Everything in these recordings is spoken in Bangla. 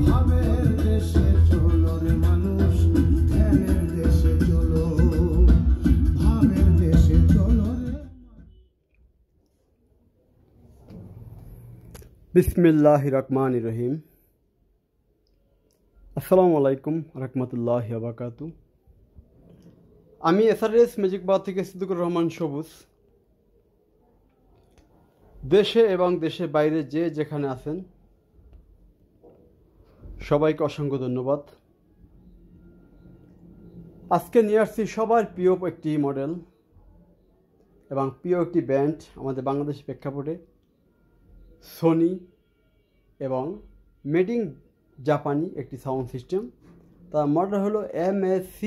ভাবের দেশে চলো রে মানুষ, ধ্যানের দেশে চলো, ভাবের দেশে চলো রে। বিসমিল্লাহির রহমানির রহিম। আসসালামু আলাইকুম রহমতুল্লাহি ওয়া বারাকাতুহু। আমি এসআরএস ম্যাজিক বার থেকে সিদ্দিকুর রহমান সবুজ। দেশে এবং দেশের বাইরে যে যেখানে আছেন সবাইকে অসংখ্য ধন্যবাদ। আজকে নিয়ে আসছি সবার প্রিয় একটি মডেল এবং প্রিয় একটি ব্র্যান্ড আমাদের বাংলাদেশ প্রেক্ষাপটে, সোনি এবং মেড ইন জাপানি একটি সাউন্ড সিস্টেম। তার মডেল হলো MSC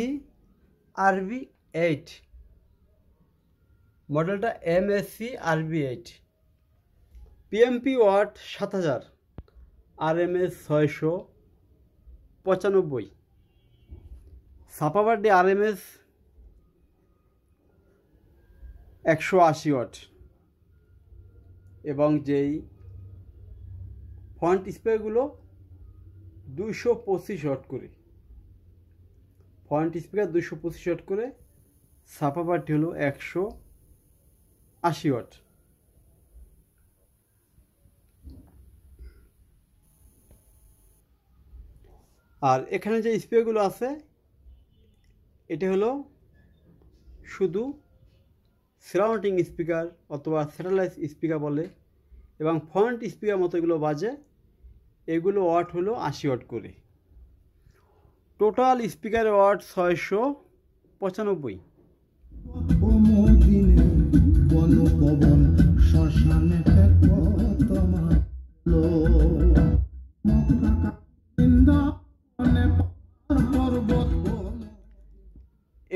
RB8। মডেলটা MSC RB8, PMP watt 7000, RMS 695, সাপাবারডি RMS 180 ওয়াট এবং যেই ফ্রন্ট স্পিকারগুলো 225 ওয়াট করে, ফ্রন্ট স্পিকার 225 ওয়াট করে, সাপাবারটি হলো 180 ওয়াট। আর এখানে যে স্পিকারগুলো আছে এটা হলো শুধু সারাউন্ডিং স্পিকার অথবা স্যাটেলাইট স্পিকার বলে, এবং ফ্রন্ট স্পিকার মতো এগুলো বাজে। এগুলো ওয়াট হলো 80 ওয়াট করে। Total speaker watt 695।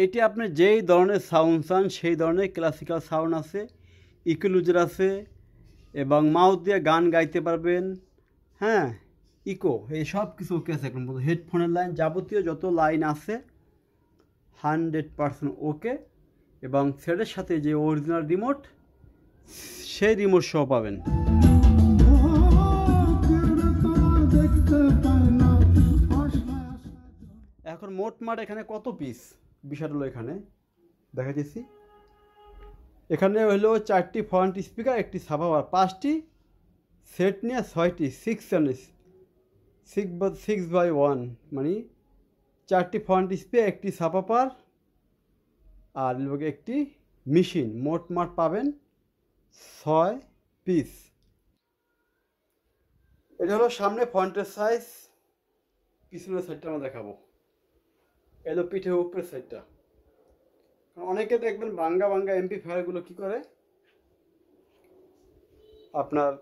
এটি আপনি যেই ধরনের সাউন্ড চান সেই ধরনের ক্লাসিক্যাল সাউন্ড আছে, ইকুলুজার আছে এবং মাউথ দিয়ে গান গাইতে পারবেন। হ্যাঁ, ইকো, এই সব কিছু ওকে আছে। এখন হেডফোনের লাইন যাবতীয় যত লাইন আছে 100% ওকে, এবং সেটের সাথে যে অরিজিনাল রিমোট সেই রিমোট সহ পাবেন। এখন মোটমাট এখানে কত পিস বিষয়টা হলো এখানে দেখা দিচ্ছি। এখানে হলো 4টি ফ্রন্ট স্পিকার, একটি সাবওয়ার, 5টি সেট নিয়ে 6টি 6x1, মানে 4টি ফ্রন্ট স্পিকার, একটি সাবওয়ার আর একটি মেশিন। মোটমাট পাবেন 6 পিস। এটা হলো সামনে ফ্রন্টের সাইজ, পিছনের সাইডটা আমরা দেখাবো। এলো পিঠে উপরের সাইডটা। অনেকে দেখবেন ভাঙ্গা এমপ্লিফায়ারগুলো কি করে, আপনার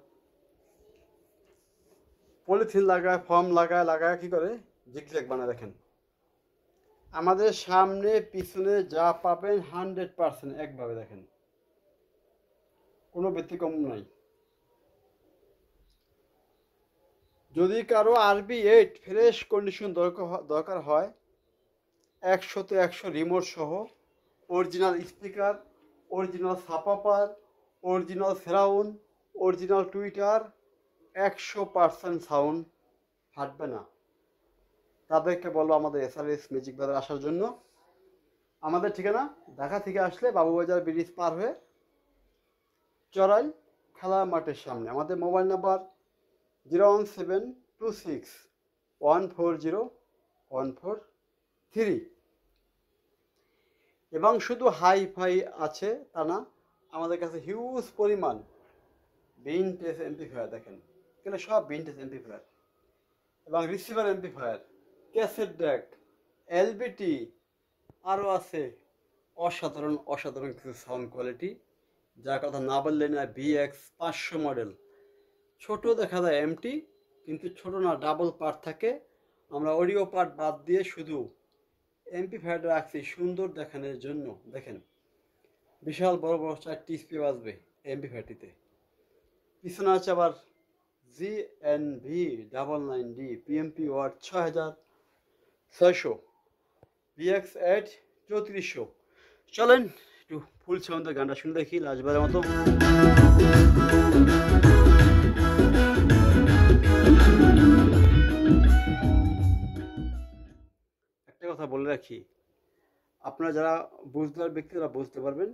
পলিথিন লাগায়, ফর্ম লাগায় কি করে জিগজ্যাগ বানায়। দেখেন আমাদের সামনে পিছনে যা পাবেন 100% একভাবে, দেখেন কোনো ব্যতিক্রম নাই। যদি কারো RB8 ফ্রেশ কন্ডিশন দরকার হয় 100তে 100 রিমোট সহ, original speaker, original subwoofer, original surround, original tweeter, 100% sound ফাটবে না, তাদেরকে বলবো আমাদের এসআরএস ম্যাজিক বারে আসার জন্য। আমাদের ঠিকানা ঢাকা থেকে আসলে বাবুবাজার ব্রিজ পার হয়ে চড়াই খেলা মাঠের সামনে। আমাদের মোবাইল নাম্বার 01726140143। এবং শুধু হাই ফাই আছে তা না, আমাদের কাছে হিউজ পরিমাণ ভিনটেজ এমপ্লিফায়ার, দেখেন এখানে সব ভিনটেজ এমপ্লিফায়ার এবং receiver amplifier, cassette deck, LBT, আরও আছে অসাধারণ কিছু সাউন্ড কোয়ালিটি, যার কথা না বললে না। VX 500 মডেল, ছোট দেখা যায় এমটি, কিন্তু ছোট না, ডাবল পার্ট থাকে। আমরা অডিও পার্ট বাদ দিয়ে শুধু এমপ্লিফায়ারটা রাখছি সুন্দর দেখানোর জন্য। দেখেন বিশাল বড় 4টি স্পিকার বাজবে এমপ্লিফায়ারটিতে। পিছনে আছে আবার GNV99D, PMP ওয়াট 6600, VX8 3400। চলেন একটু ফুল সাউন্ডের গানটা শুনে দেখি লাস্টবারের মতো। রাখি, আপনারা যারা বুঝদার ব্যক্তি তারা বুঝতে পারবেন।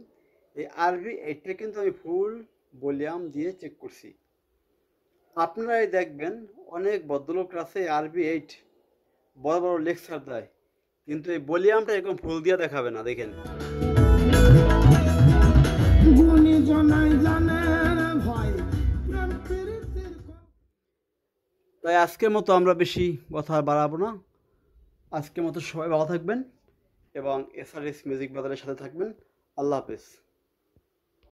এই RB8টা কিন্তু আমি ফুল ভলিউম দিয়ে চেক করছি। আপনারাই দেখবেন অনেক ভদ্রলোক আছে RB8 বড় বড় লেকচার দেয়, কিন্তু এই ভলিউমটা এরকম ফুল দিয়ে দেখাবে না। দেখেন, গুণী জনাই জানে রে ভাই প্রেম প্রীতির তাই আজকের মতো আমরা বেশি কথা বাড়াবো না। আজকের মতো সবাই ভালো থাকবেন এবং SRS মিউজিক বাজারের সাথে থাকবেন। আল্লাহ হাফেজ।